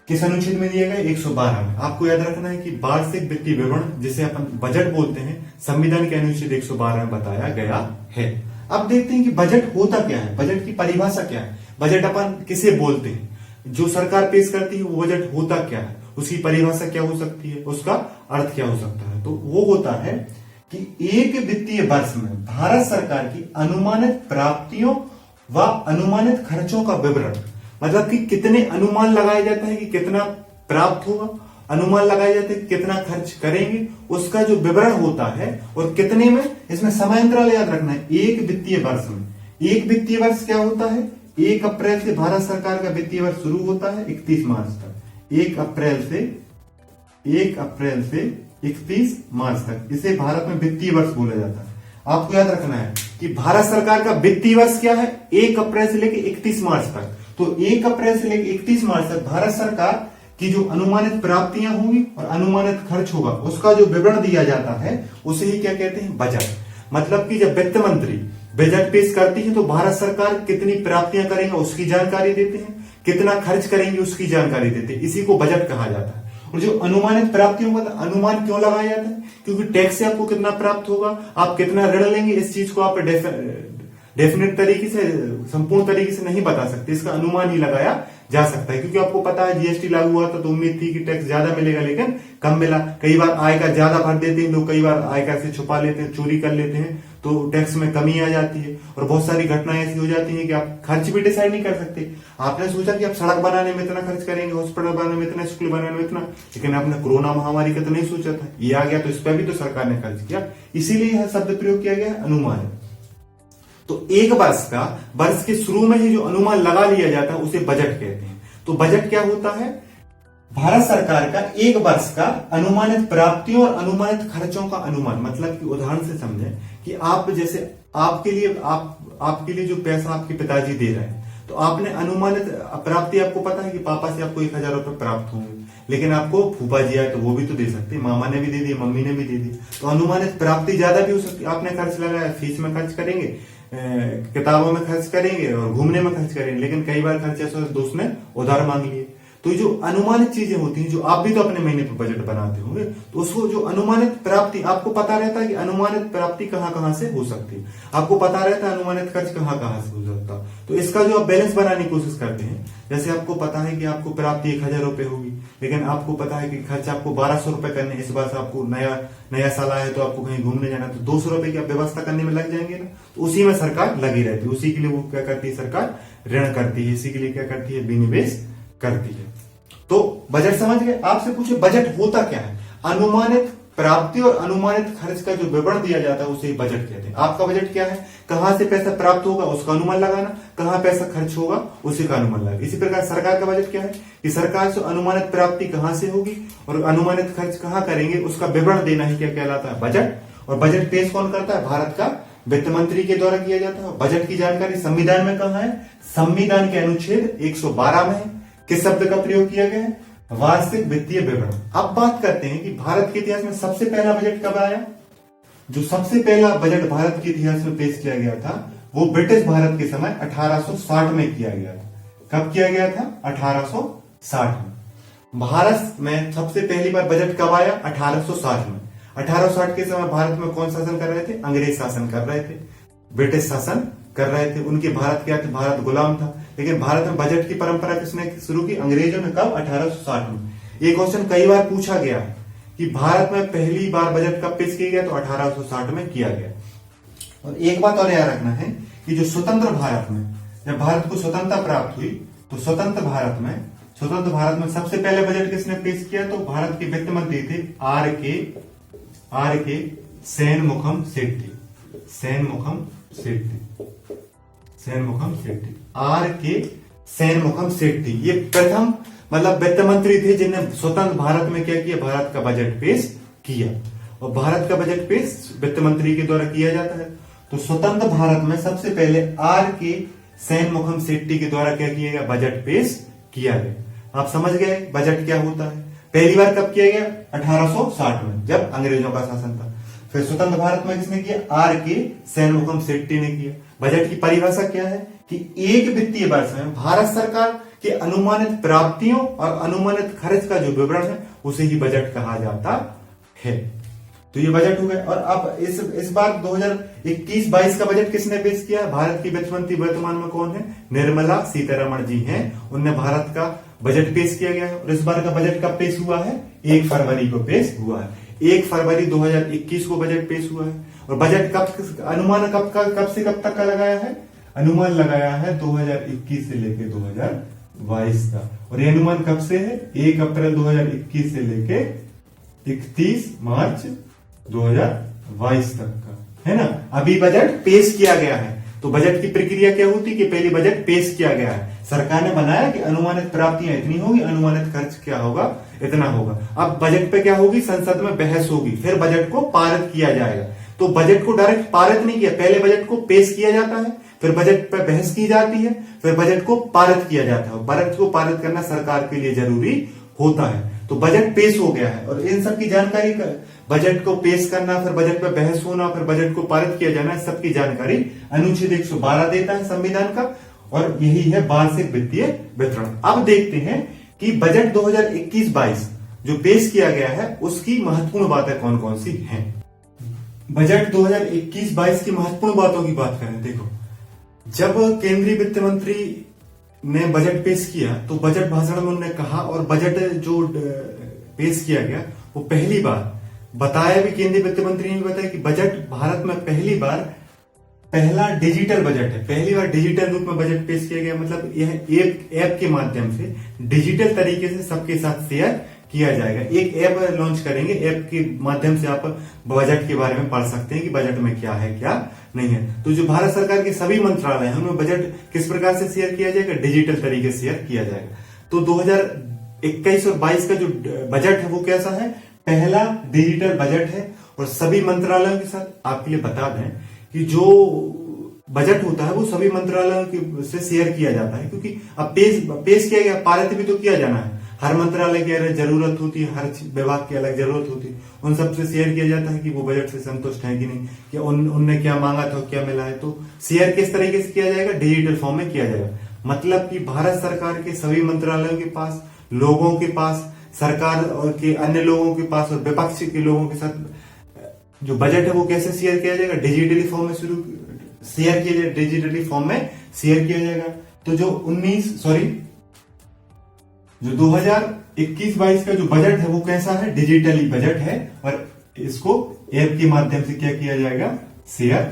किस अनुच्छेद में दिया गया? 112 में। आपको याद रखना है कि वार्षिक वित्तीय विवरण जिसे अपन बजट बोलते हैं, संविधान के अनुच्छेद 112 में बताया गया है। अब देखते हैं कि बजट होता क्या है, बजट की परिभाषा क्या है, बजट अपन किसे बोलते हैं, जो सरकार पेश करती है वो बजट होता क्या है, उसकी परिभाषा क्या हो सकती है, उसका अर्थ क्या हो सकता है। तो वो होता है कि एक वित्तीय वर्ष में भारत सरकार की अनुमानित प्राप्तियों व अनुमानित खर्चों का विवरण। मतलब कि कितने अनुमान लगाया जाता है कि कितना प्राप्त होगा, अनुमान लगाया जाता है कि कितना खर्च करेंगे, उसका जो विवरण होता है, और कितने में, इसमें समयांतराल याद रखना है। एक वित्तीय वर्ष में, एक वित्तीय वर्ष क्या होता है? 1 अप्रैल से भारत सरकार का वित्तीय वर्ष शुरू होता है 31 मार्च तक। 1 अप्रैल से 31 मार्च तक इसे भारत में वित्तीय वर्ष बोला जाता है। आपको याद रखना है कि भारत सरकार का वित्तीय वर्ष क्या है? 1 अप्रैल से लेकर 31 मार्च तक। तो 1 अप्रैल से लेकर 31 मार्च तक भारत सरकार की जो अनुमानित प्राप्तियां होंगी और अनुमानित खर्च होगा, उसका जो विवरण दिया जाता है, उसे ही क्या कहते हैं? बजट। मतलब कि जब वित्त मंत्री बजट पेश करती है तो भारत सरकार कितनी प्राप्तियां करेंगे उसकी जानकारी देते हैं, कितना खर्च करेंगे उसकी जानकारी देते हैं, इसी को बजट कहा जाता है। और जो अनुमानित प्राप्तियों का अनुमान क्यों लगाया जाता है? क्योंकि टैक्स से आपको कितना प्राप्त होगा, आप कितना ऋण लेंगे, इस चीज को आप डेफिनेट तरीके से, संपूर्ण तरीके से नहीं बता सकते, इसका अनुमान ही लगाया जा सकता है। क्योंकि आपको पता है जीएसटी लागू हुआ था तो उम्मीद थी कि टैक्स ज्यादा मिलेगा, लेकिन कम मिला। कई बार आयकर ज्यादा भर देते हैं लोग, कई बार आयकर से छुपा लेते हैं, चोरी कर लेते हैं, तो टैक्स में कमी आ जाती है। और बहुत सारी घटनाएं ऐसी हो जाती हैं कि आप खर्च भी डिसाइड नहीं कर सकते। आपने सोचा कि आप सड़क बनाने में इतना खर्च करेंगे, हॉस्पिटल बनाने में इतना, स्कूल बनाने में इतना, लेकिन आपने कोरोना महामारी का तो नहीं सोचा था, ये आ गया तो इस पर भी तो सरकार ने खर्च किया। इसीलिए यह शब्द प्रयोग किया गया अनुमान। तो एक वर्ष के शुरू में ही जो अनुमान लगा लिया जाता है उसे बजट कहते हैं। तो बजट क्या होता है? भारत सरकार का एक वर्ष का अनुमानित प्राप्तियों और अनुमानित खर्चों का अनुमान। मतलब कि उदाहरण से समझें कि आप जैसे आपके लिए जो पैसा आपके पिताजी दे रहे हैं, तो आपने अनुमानित प्राप्ति, आपको पता है कि पापा से आपको 1000 रुपए प्राप्त होंगे, लेकिन आपको फूफा जी आए तो वो भी तो दे सकते, मामा ने भी दे दिए, मम्मी ने भी दे दी, तो अनुमानित प्राप्ति ज्यादा भी हो सकती है। आपने खर्च लगाया, फीस में खर्च करेंगे, किताबों में खर्च करेंगे और घूमने में खर्च करेंगे, लेकिन कई बार खर्च ऐसा दोस्त ने उधार मांग लिए। तो जो अनुमानित चीजें होती हैं, जो आप भी तो अपने महीने पर बजट बनाते होंगे, तो उसको जो अनुमानित प्राप्ति, आपको पता रहता है कि अनुमानित प्राप्ति कहां कहां से हो सकती है, आपको पता रहता है अनुमानित खर्च कहां कहां से हो सकता है। तो इसका जो आप बैलेंस बनाने की कोशिश करते हैं, जैसे आपको पता है कि आपको प्राप्ति 1000 रुपए होगी, लेकिन आपको पता है कि खर्च आपको 1200 रुपए करने, इस बार से आपको नया साल आया है तो आपको कहीं घूमने जाना, तो 200 रुपए की आप व्यवस्था करने में लग जाएंगे ना। तो उसी में सरकार लगी रहती है, उसी के लिए वो क्या करती है? सरकार ऋण करती है, इसी के लिए क्या करती है? विनिवेश करती है। तो बजट समझ गए। आपसे पूछे बजट होता क्या है? अनुमानित प्राप्ति और अनुमानित खर्च का जो विवरण दिया जाता है उसे बजट कहते हैं। आपका बजट क्या है? कहां से पैसा प्राप्त होगा उसका अनुमान लगाना, कहां पैसा खर्च होगा उसी का अनुमान लगाना। इसी प्रकार सरकार का बजट क्या है? कि सरकार से अनुमानित प्राप्ति कहां से होगी और अनुमानित खर्च कहां करेंगे उसका विवरण देना ही क्या कहलाता है? बजट। और बजट पेश कौन करता है? भारत का वित्त मंत्री के द्वारा किया जाता है। बजट की जानकारी संविधान में कहां है? संविधान के अनुच्छेद 112 में है। किस शब्द का प्रयोग किया गया है? वार्षिक वित्तीय विवरण। अब बात करते हैं कि भारत के इतिहास में सबसे पहला बजट कब आया? जो सबसे पहला बजट भारत के इतिहास में पेश किया गया था वो ब्रिटिश भारत के समय 1860 में किया गया था। कब किया गया था? 1860 में। भारत में सबसे पहली बार बजट कब आया? 1860 में। 1860 के समय भारत में कौन शासन कर रहे थे? अंग्रेज शासन कर रहे थे, ब्रिटिश शासन कर रहे थे। उनके भारत क्या थे? भारत गुलाम था। लेकिन भारत में बजट की परंपरा किसने शुरू की? अंग्रेजों ने। कब? 1860 में। ये क्वेश्चन कई बार पूछा गया है कि भारत में पहली बार बजट कब पेश किया गया? तो 1860 में किया गया। और एक बात और याद रखना है कि जो स्वतंत्र भारत में, जब भारत को स्वतंत्रता प्राप्त हुई तो स्वतंत्र भारत में सबसे पहले बजट किसने पेश किया? तो भारत के वित्त मंत्री थे R.K. आर के सेनमुखम शेट्टी, सेनमुखम शेट्टी, सेनमुखम शेट्टी, आर के सेनमुखम शेट्टी। ये प्रथम मतलब वित्त मंत्री थे जिन्हें स्वतंत्र भारत में क्या किया, भारत का बजट पेश किया। और भारत का बजट पेश वित्त मंत्री के द्वारा किया जाता है। तो स्वतंत्र भारत में सबसे पहले आर के सेनमुखम शेट्टी के द्वारा क्या किया गया, बजट पेश किया गया। आप समझ गए बजट क्या होता है। पहली बार कब किया गया, 1860 में, जब अंग्रेजों का शासन था। फिर स्वतंत्र भारत में किसने किया, आर के सेनमुखम शेट्टी ने किया। बजट की परिभाषा क्या है कि एक वित्तीय वर्ष में भारत सरकार के अनुमानित प्राप्तियों और अनुमानित खर्च का जो विवरण है उसे ही बजट कहा जाता है। तो ये बजट हो गया। और अब इस बार 2021-22 का बजट किसने पेश किया, भारत की वित्त मंत्री वर्तमान में कौन है, निर्मला सीतारमण जी हैं। उनने भारत का बजट पेश किया गया है। और इस बार का बजट कब पेश हुआ है, 1 फरवरी को पेश हुआ है। 1 फरवरी 2021 को बजट पेश हुआ है। और बजट कब, अनुमान कब से कब तक का लगाया है, अनुमान लगाया है 2021 से लेके 2022 का। और ये अनुमान कब से है, 1 अप्रैल 2021 से लेके 31 मार्च 2022 तक का, है ना। अभी बजट पेश किया गया है। तो बजट की प्रक्रिया क्या होती है कि पहले बजट पेश किया गया है, सरकार ने बनाया कि अनुमानित प्राप्तियां इतनी होगी, अनुमानित खर्च क्या होगा, इतना होगा। अब बजट पे क्या होगी, संसद में बहस होगी, फिर बजट को पारित किया जाएगा। तो बजट को डायरेक्ट पारित नहीं किया, पहले बजट को पेश किया जाता है, फिर बजट पर बहस की जाती है, फिर बजट को पारित किया जाता है। बजट को पारित करना सरकार के लिए जरूरी होता है। तो बजट पेश हो गया है और इन सब की जानकारी, बजट को पेश करना, फिर बजट पर बहस होना, फिर बजट को पारित किया जाना, इस सबकी जानकारी अनुच्छेद 112 देता है संविधान का। और यही है वार्षिक वित्तीय विवरण। अब देखते हैं कि बजट 2021-22 जो पेश किया गया है उसकी महत्वपूर्ण बातें कौन कौन सी हैं। बजट 2021-22 की महत्वपूर्ण बातों की बात करें, देखो जब केंद्रीय वित्त मंत्री ने बजट पेश किया तो बजट भाषण में उन्होंने कहा, और बजट जो पेश किया गया वो पहली बार बताया भी, केंद्रीय वित्त मंत्री ने बताया कि बजट भारत में पहली बार पहला डिजिटल बजट है। पहली बार डिजिटल रूप में बजट पेश किया गया, मतलब यह एक ऐप के माध्यम से डिजिटल तरीके से सबके साथ शेयर किया जाएगा। एक ऐप लॉन्च करेंगे, ऐप के माध्यम से आप बजट के बारे में पढ़ सकते हैं कि बजट में क्या है क्या नहीं है। तो जो भारत सरकार के सभी मंत्रालय हैं उनमें बजट किस प्रकार से शेयर किया जाएगा, डिजिटल तरीके से शेयर किया जाएगा। तो 2021 और 22 का जो बजट है वो कैसा है, पहला डिजिटल बजट है। और सभी मंत्रालयों के साथ आपके लिए बता दें कि जो बजट होता है वो सभी मंत्रालयों से शेयर किया जाता है, क्योंकि अब पेश किया गया, पारित भी तो किया जाना है। हर मंत्रालय की अलग जरूरत होती है, हर विभाग की अलग जरूरत होती है, उन सबसे शेयर किया जाता है कि वो बजट से संतुष्ट है कि नहीं, कि उनने क्या मांगा था, क्या मिला है। तो शेयर किस तरीके से किया जाएगा, डिजिटल फॉर्म में किया जाएगा। मतलब कि भारत सरकार के सभी मंत्रालयों के पास, लोगों के पास, सरकार और के अन्य लोगों के पास और विपक्ष के लोगों के साथ जो बजट है वो कैसे शेयर किया जाएगा, डिजिटली फॉर्म में शेयर किया जाएगा, डिजिटली फॉर्म में शेयर किया जाएगा। तो जो 2021-22 का जो बजट है वो कैसा है, डिजिटली बजट है। और इसको ऐप के माध्यम से क्या किया जाएगा, शेयर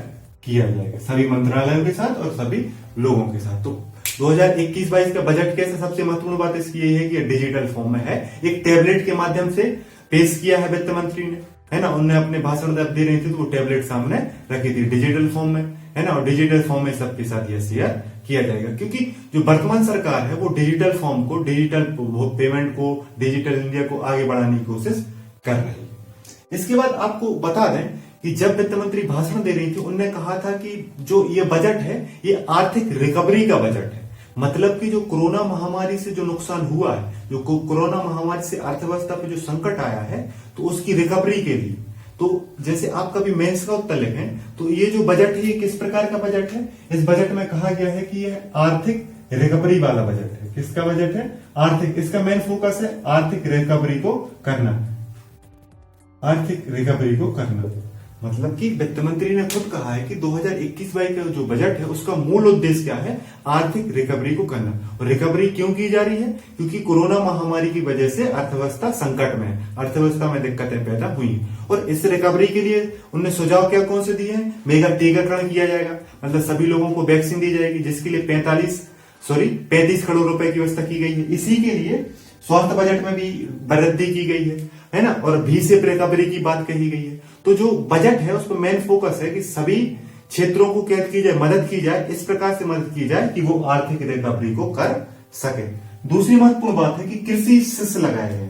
किया जाएगा सभी मंत्रालयों के साथ और सभी लोगों के साथ। तो 2021-22 का बजट कैसे, सबसे महत्वपूर्ण बात इसकी ये है कि डिजिटल फॉर्म में है। एक टैबलेट के माध्यम से पेश किया है वित्त मंत्री ने, है ना। उन्होंने अपने भाषण जब दे रही थी तो वो टैबलेट सामने रखी थी डिजिटल फॉर्म में, है ना। और डिजिटल फॉर्म में सबके साथ यह शेयर किया जाएगा, क्योंकि जो वर्तमान सरकार है वो डिजिटल फॉर्म को, डिजिटल पेमेंट को, डिजिटल इंडिया को आगे बढ़ाने की कोशिश कर रही है। इसके बाद आपको बता दें कि जब वित्त मंत्री भाषण दे रही थी उन्होंने कहा था कि जो ये बजट है ये आर्थिक रिकवरी का बजट है। मतलब कि जो कोरोना महामारी से जो नुकसान हुआ है, जो कोरोना महामारी से अर्थव्यवस्था पे जो संकट आया है, तो उसकी रिकवरी के लिए, तो जैसे आप कभी मेंस का उत्तर लिखें तो ये जो बजट है ये किस प्रकार का बजट है, इस बजट में कहा गया है कि ये आर्थिक रिकवरी वाला बजट है। किसका बजट है, आर्थिक। इसका मेन फोकस है आर्थिक रिकवरी को करना, आर्थिक रिकवरी को करना। मतलब कि वित्त मंत्री ने खुद कहा है कि 2021-22 का जो बजट है उसका मूल उद्देश्य क्या है, आर्थिक रिकवरी को करना। और रिकवरी क्यों की जा रही है, क्योंकि कोरोना महामारी की वजह से अर्थव्यवस्था संकट में है, अर्थव्यवस्था में दिक्कतें पैदा हुई। और इस रिकवरी के लिए उन्होंने सुझाव क्या कौन से दिए हैं, मेगा टीकाकरण किया जाएगा, मतलब सभी लोगों को वैक्सीन दी जाएगी, जिसके लिए 35 करोड़ रुपए की व्यवस्था की गई है। इसी के लिए स्वास्थ्य बजट में भी वृद्धि की गई है ना। और भी से रिकवरी की बात कही गई है। तो जो बजट है उस पर मेन फोकस है कि सभी क्षेत्रों को क्या की जाए, मदद की जाए, इस प्रकार से मदद की जाए कि वो आर्थिक रिकवरी को कर सके। दूसरी महत्वपूर्ण बात है कि कृषि सेस लगाया गया है,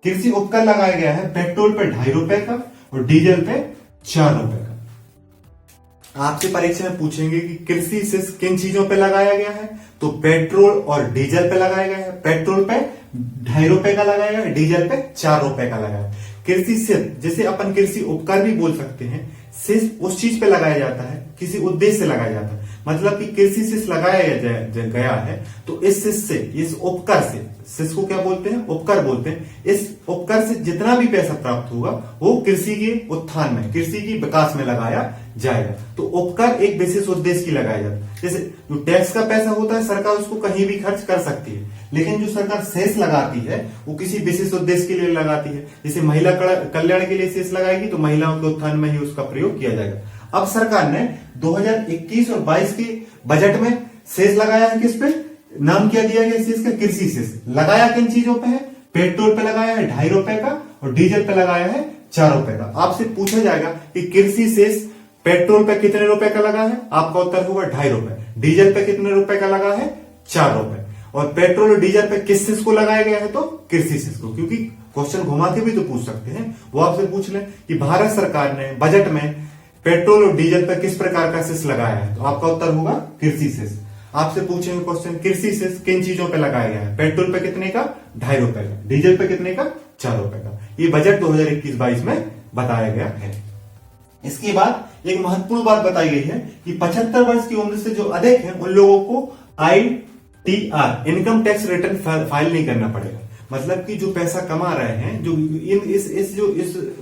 कृषि उपकर लगाया गया है पेट्रोल पे 2.5 रुपए का और डीजल पे 4 रुपए का। आपसे परीक्षा में पूछेंगे कि कृषि सेस किन चीजों पे लगाया गया है, तो पेट्रोल और डीजल पे लगाया गया है। पेट्रोल पे 2.5 रुपए का लगाया गया है, डीजल पे 4 रुपए का लगाया है। कृषि सेस जैसे अपन कृषि उपकर भी बोल सकते हैं, सेस उस चीज पे लगाया जाता है किसी उद्देश्य से लगाया जाता है, मतलब कि कृषि सेस लगाया गया है तो इस सेस से, इस उपकर से, सेस को क्या बोलते हैं, उपकर बोलते हैं, इस उपकर से जितना भी पैसा प्राप्त होगा वो कृषि के उत्थान में, कृषि की विकास में लगाया जाएगा। तो उपकर एक विशेष उद्देश्य की लगाया जाता है। जैसे जो टैक्स का पैसा होता है सरकार उसको कहीं भी खर्च कर सकती है, लेकिन जो सरकार सेस लगाती है वो किसी विशेष उद्देश्य के लिए लगाती है। जैसे महिला कल्याण के लिए सेस लगाएगी तो महिलाओं के उत्थान में ही उसका प्रयोग किया जाएगा। अब सरकार ने 2021 और 22 के बजट में सेस लगाया है, किस पे नाम क्या दिया गया सेस का, कृषि सेस। लगाया किन चीजों पे है, पेट्रोल पे लगाया है 2.5 रुपए का और डीजल पे लगाया है 4 रुपए का। आपसे पूछा जाएगा कि कृषि सेस पेट्रोल पे कितने रुपए का लगा है, आपका उत्तर होगा 2.5 रुपए। डीजल पे कितने रुपए का लगा है, 4 रुपए। और पेट्रोल और डीजल पे किस सेस को लगाया गया है, तो कृषि सेस को। क्योंकि क्वेश्चन घुमा के भी तो पूछ सकते हैं, वो आपसे पूछ लें कि भारत सरकार ने बजट में पेट्रोल और डीजल पर किस प्रकार का सेस लगाया है, तो आपका उत्तर होगा कृषि सेस। आपसे पूछेंगे क्वेश्चन कृषि सेस किन चीजों पे लगाया गया है, पेट्रोल पे कितने का, 2.5 रुपए का, डीजल पे कितने का, 4 रुपए का। ये बजट 2021-22 में बताया गया है। इसके बाद एक महत्वपूर्ण बात बताई गई है कि 75 वर्ष की उम्र से जो अधिक है उन लोगों को ITR income tax return file नहीं करना पड़ेगा। मतलब कि जो पैसा कमा रहे हैं, जो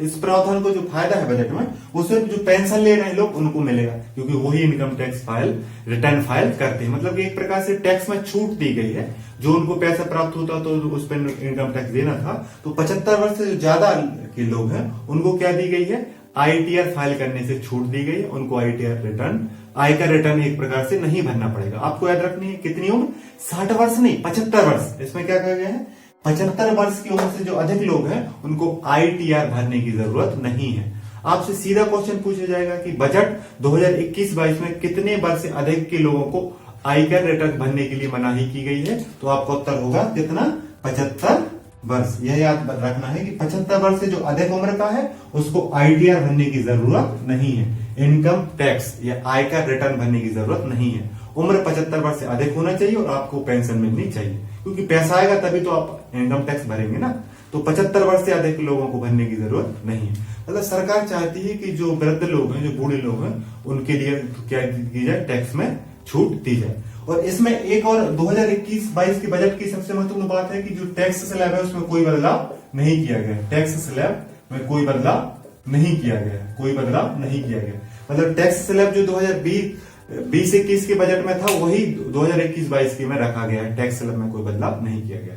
इस प्रावधान को जो फायदा है बजट में, वो सिर्फ जो पेंशन ले रहे हैं लोग उनको मिलेगा, क्योंकि वही income tax file return file करते हैं। मतलब एक प्रकार से टैक्स में छूट दी गई है, जो उनको पैसा प्राप्त होता तो उस पर इनकम टैक्स देना था। तो 75 वर्ष से जो ज्यादा के लोग हैं उनको क्या दी गई है, ITR फाइल करने से छूट दी गई है। उनको ITR रिटर्न, आयकर रिटर्न एक प्रकार से नहीं भरना पड़ेगा। आपको याद रखनी है कितनी उम्र, 60 वर्ष नहीं, 75 वर्ष। इसमें क्या कहा गया है, 75 वर्ष की उम्र से जो अधिक लोग हैं उनको ITR भरने की जरूरत नहीं है। आपसे सीधा क्वेश्चन पूछा जाएगा कि बजट 2021-22 में कितने वर्ष से अधिक के लोगों को आयकर रिटर्न भरने के लिए मनाही की गई है, तो आपका उत्तर होगा कितना, 75 वर्ष। यह याद रखना है कि 75 वर्ष से जो अधिक उम्र का है उसको ITR भरने की जरूरत नहीं है, इनकम टैक्स या आयकर रिटर्न भरने की जरूरत नहीं है। उम्र 75 वर्ष से अधिक होना चाहिए और आपको पेंशन मिलनी चाहिए, क्योंकि पैसा आएगा तभी तो आप इनकम टैक्स भरेंगे ना। तो 75 वर्ष से अधिक लोगों को भरने की जरूरत नहीं है। मतलब सरकार चाहती है कि जो वृद्ध लोग हैं, जो बूढ़े लोग हैं, उनके लिए क्या की जाए, टैक्स में छूट दी जाए। और इसमें एक और 2021-22 के बजट की सबसे महत्वपूर्ण बात है कि जो टैक्स स्लैब है उसमें कोई बदलाव नहीं किया गया। टैक्स स्लैब में कोई बदलाव नहीं किया गया, कोई बदलाव नहीं किया गया। मतलब टैक्स स्लैब जो 2020-21 के बजट में था वही 2021-22 के में रखा गया है। टैक्स स्लैब में कोई बदलाव नहीं किया गया।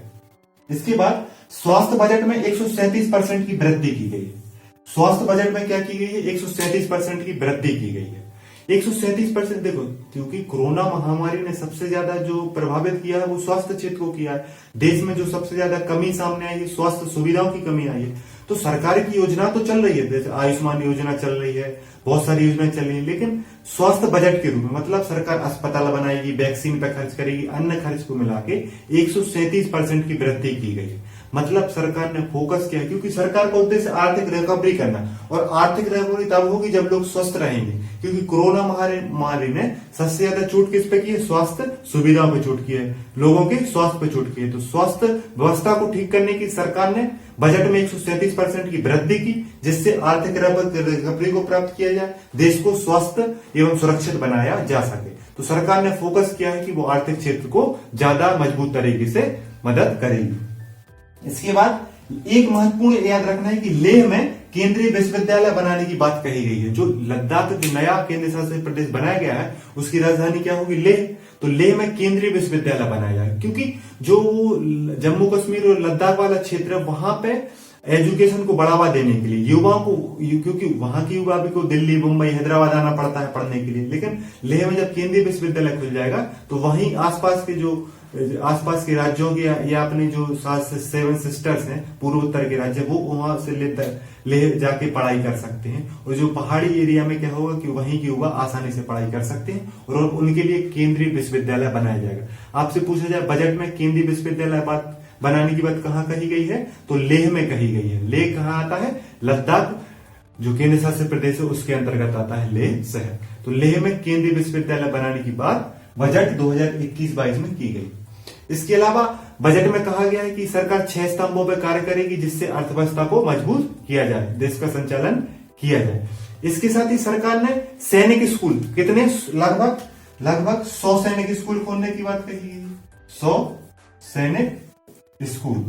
इसके बाद स्वास्थ्य बजट में 137% की वृद्धि की गई है। स्वास्थ्य बजट में क्या की गई है, 137% की वृद्धि की गई है। 137%। देखो, क्योंकि कोरोना महामारी ने सबसे ज्यादा जो प्रभावित किया है वो स्वास्थ्य क्षेत्र को किया है। देश में जो सबसे ज्यादा कमी सामने आई है, स्वास्थ्य सुविधाओं की कमी आई है। तो सरकार की योजना तो चल रही है, जैसे आयुष्मान योजना चल रही है, बहुत सारी योजनाएं चल रही है, लेकिन स्वास्थ्य बजट के रूप में मतलब सरकार अस्पताल बनाएगी, वैक्सीन पे खर्च करेगी, अन्य खर्च को मिला के 137% की वृद्धि की गई है। मतलब सरकार ने फोकस किया, क्योंकि सरकार का उद्देश्य आर्थिक रिकवरी करना, और आर्थिक रिकवरी तब होगी जब लोग स्वस्थ रहेंगे। क्योंकि कोरोना महामारी ने सबसे ज्यादा चोट किस पे की है, स्वास्थ्य सुविधाओं पे चोट की है, लोगों के स्वास्थ्य पे चोट की है। तो स्वास्थ्य व्यवस्था को ठीक करने की सरकार ने बजट में 137% की वृद्धि की, जिससे आर्थिक रिकवरी को प्राप्त किया जाए, देश को स्वस्थ एवं सुरक्षित बनाया जा सके। तो सरकार ने फोकस किया है कि वो आर्थिक क्षेत्र को ज्यादा मजबूत तरीके से मदद करेगी। इसके बाद एक महत्वपूर्ण याद रखना है कि लेह में केंद्रीय विश्वविद्यालय बनाने की बात कही गई है। जो लद्दाख जो नया केंद्र शासित प्रदेश बनाया गया है उसकी राजधानी क्या होगी, लेह। तो लेह में केंद्रीय विश्वविद्यालय बनाया जाएगा, क्योंकि जो जम्मू कश्मीर और लद्दाख वाला क्षेत्र है वहां पे एजुकेशन को बढ़ावा देने के लिए युवाओं को, क्योंकि वहां की युवा भी को दिल्ली, मुंबई, हैदराबाद आना पड़ता है पढ़ने के लिए, लेकिन लेह में जब केंद्रीय विश्वविद्यालय खुल जाएगा तो वहीं आसपास के जो आसपास के राज्यों के या अपने जो 7 सिस्टर्स हैं पूर्वोत्तर के राज्य, वो वहां से लेह जाके पढ़ाई कर सकते हैं। और जो पहाड़ी एरिया में क्या होगा कि वहीं के युवा आसानी से पढ़ाई कर सकते हैं और उनके लिए केंद्रीय विश्वविद्यालय बनाया जाएगा। आपसे पूछा जाए बजट में केंद्रीय विश्वविद्यालय बनाने की बात कहाँ कही गई है, तो लेह में कही गई है। लेह कहाँ आता है, लद्दाख जो केंद्र शासित प्रदेश है उसके अंतर्गत आता है लेह शहर। तो लेह में केंद्रीय विश्वविद्यालय बनाने की बात बजट 2021-22 में की गई। इसके अलावा बजट में कहा गया है कि सरकार 6 स्तंभों पर कार्य करेगी जिससे अर्थव्यवस्था को मजबूत किया जाए, देश का संचालन किया जाए। इसके साथ ही सरकार ने सैनिक स्कूल कितने, लगभग 100 सैनिक स्कूल खोलने की बात कही गई। 100 सैनिक स्कूल,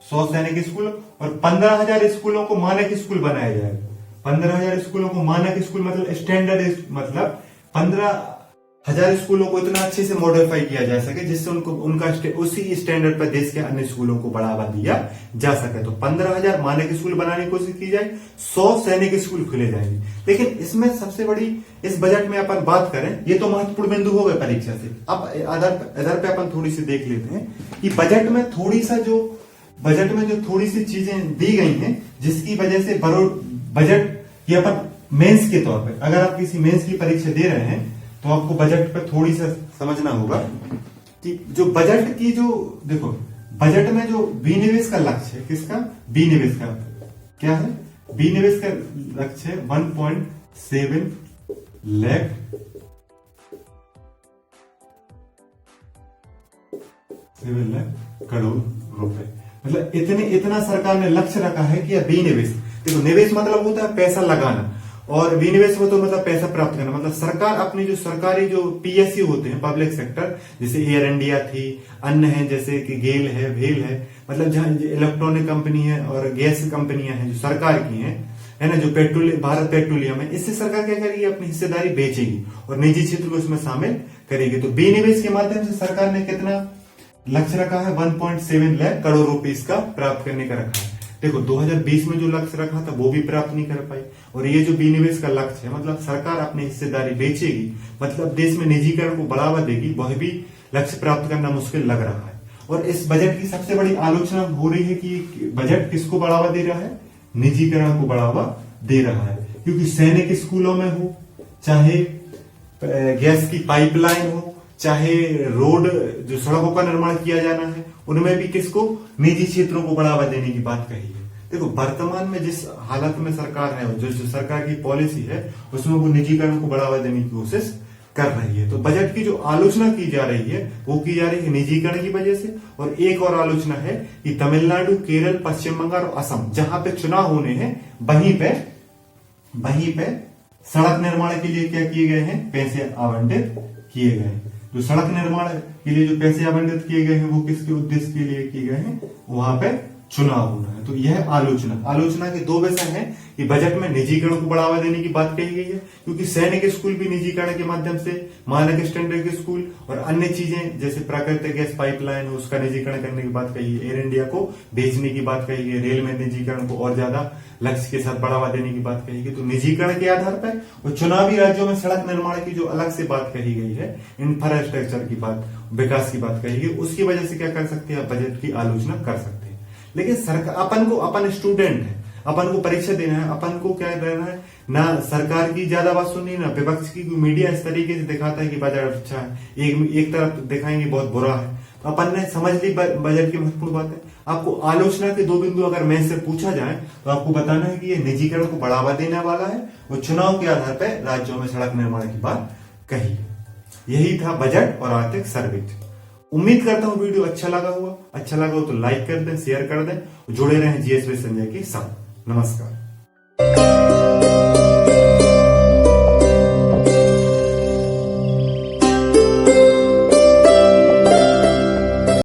100 सैनिक स्कूल और 15,000 स्कूलों को मानक स्कूल बनाया जाएगा। 15,000 स्कूलों को मानक स्कूल मतलब स्टैंडर्ड, मतलब 15,000 स्कूलों को इतना अच्छे से मॉडिफाई किया जा सके जिससे उनका उसी स्टैंडर्ड पर देश के अन्य स्कूलों को बढ़ावा दिया जा सके। तो 15,000 मानक स्कूल बनाने की कोशिश की जाए, 100 सैनिक स्कूल खुले जाएंगे। लेकिन इसमें सबसे बड़ी, इस बजट में अपन बात करें, ये तो महत्वपूर्ण बिंदु हो गए परीक्षा से। अब आधार पे अपन थोड़ी सी देख लेते हैं कि बजट में जो थोड़ी सी चीजें दी गई हैं जिसकी वजह से बजट ये अपन मेंस के तौर पे, अगर आप किसी मेंस की परीक्षा दे रहे हैं तो आपको बजट पे थोड़ी सा समझना होगा कि जो बजट की जो, देखो बजट में जो विनिवेश का लक्ष्य है, किसका, विनिवेश का क्या है, विनिवेश का लक्ष्य है 1.7 लाख करोड़ रुपए। मतलब इतना सरकार ने लक्ष्य रखा है कि विनिवेश, देखो निवेश मतलब होता है पैसा लगाना और विनिवेश हो तो मतलब पैसा प्राप्त करना। मतलब सरकार अपनी जो सरकारी जो पीएसयू होते हैं, पब्लिक सेक्टर, जैसे एयर इंडिया थी, अन्य है जैसे कि गेल है, भेल है, मतलब जहां इलेक्ट्रॉनिक कंपनी है और गैस कंपनियां हैं जो सरकार की हैं, है ना, जो भारत पेट्रोलियम है, इससे सरकार क्या करेगी, अपनी हिस्सेदारी बेचेगी और निजी क्षेत्र को इसमें शामिल करेगी। तो विनिवेश के माध्यम से सरकार ने कितना लक्ष्य रखा है, 1.7 लाख करोड़ रुपए इसका प्राप्त करने का रखा है। देखो 2020 में जो लक्ष्य रखा था वो भी प्राप्त नहीं कर पाई। और ये जो विनिवेश का लक्ष्य है, मतलब सरकार अपनी हिस्सेदारी बेचेगी, मतलब देश में निजीकरण को बढ़ावा देगी, वह भी लक्ष्य प्राप्त करना मुश्किल लग रहा है। और इस बजट की सबसे बड़ी आलोचना हो रही है कि बजट किसको बढ़ावा दे रहा है, निजीकरण को बढ़ावा दे रहा है। क्योंकि सैनिक स्कूलों में हो, चाहे गैस की पाइपलाइन हो, चाहे रोड जो सड़कों का निर्माण किया जाना है, उनमें भी किसको, निजी क्षेत्रों को बढ़ावा देने की बात कही है। देखो वर्तमान में जिस हालत में सरकार है, जो सरकार की पॉलिसी है, उसमें वो निजीकरण को बढ़ावा देने की कोशिश कर रही है। तो बजट की जो आलोचना की जा रही है वो की जा रही है निजीकरण की वजह से। और एक और आलोचना है कि तमिलनाडु, केरल, पश्चिम बंगाल और असम जहां पे चुनाव होने हैं, वहीं पे सड़क निर्माण के लिए क्या किए गए हैं, पैसे आवंटित किए गए हैं। जो सड़क निर्माण के लिए जो पैसे आवंटित किए गए हैं वो किसके उद्देश्य के लिए किए गए हैं, वहां पे चुनाव होना है। तो यह आलोचना के दो विषय हैं कि बजट में निजीकरण को बढ़ावा देने की बात कही गई है, क्योंकि सैनिक स्कूल भी निजीकरण के माध्यम से, मानक स्टैंडर्ड के स्कूल और अन्य चीजें जैसे प्राकृतिक गैस पाइपलाइन उसका निजीकरण करने की बात कही है, एयर इंडिया को बेचने की बात कही है, रेल में निजीकरण को और ज्यादा लक्ष्य के साथ बढ़ावा देने की बात कही गई। तो निजीकरण के आधार पर और चुनावी राज्यों में सड़क निर्माण की जो अलग से बात कही गई है, इंफ्रास्ट्रक्चर की बात, विकास की बात कही गई, उसकी वजह से क्या कर सकते हैं, बजट की आलोचना कर सकते हैं। लेकिन सरकार, अपन स्टूडेंट है, अपन को परीक्षा देना है, अपन को क्या रहना है, ना सरकार की ज्यादा बात सुननी, ना विपक्ष की। मीडिया इस तरीके से दिखाता है कि बजट अच्छा है, एक तरफ दिखाएंगे बहुत बुरा है। तो अपन ने समझ ली बजट की महत्वपूर्ण बात है। आपको आलोचना के दो बिंदु अगर मैं से पूछा जाए तो आपको बताना है कि ये निजीकरण को बढ़ावा देने वाला है और चुनाव के आधार पर राज्यों में सड़क निर्माण की बात कही है। यही था बजट और आर्थिक सर्वेक्षण। उम्मीद करता हूं वीडियो अच्छा लगा हो तो लाइक कर दें, शेयर कर दें, जुड़े रहें जीएस विद संजय के साथ। नमस्कार।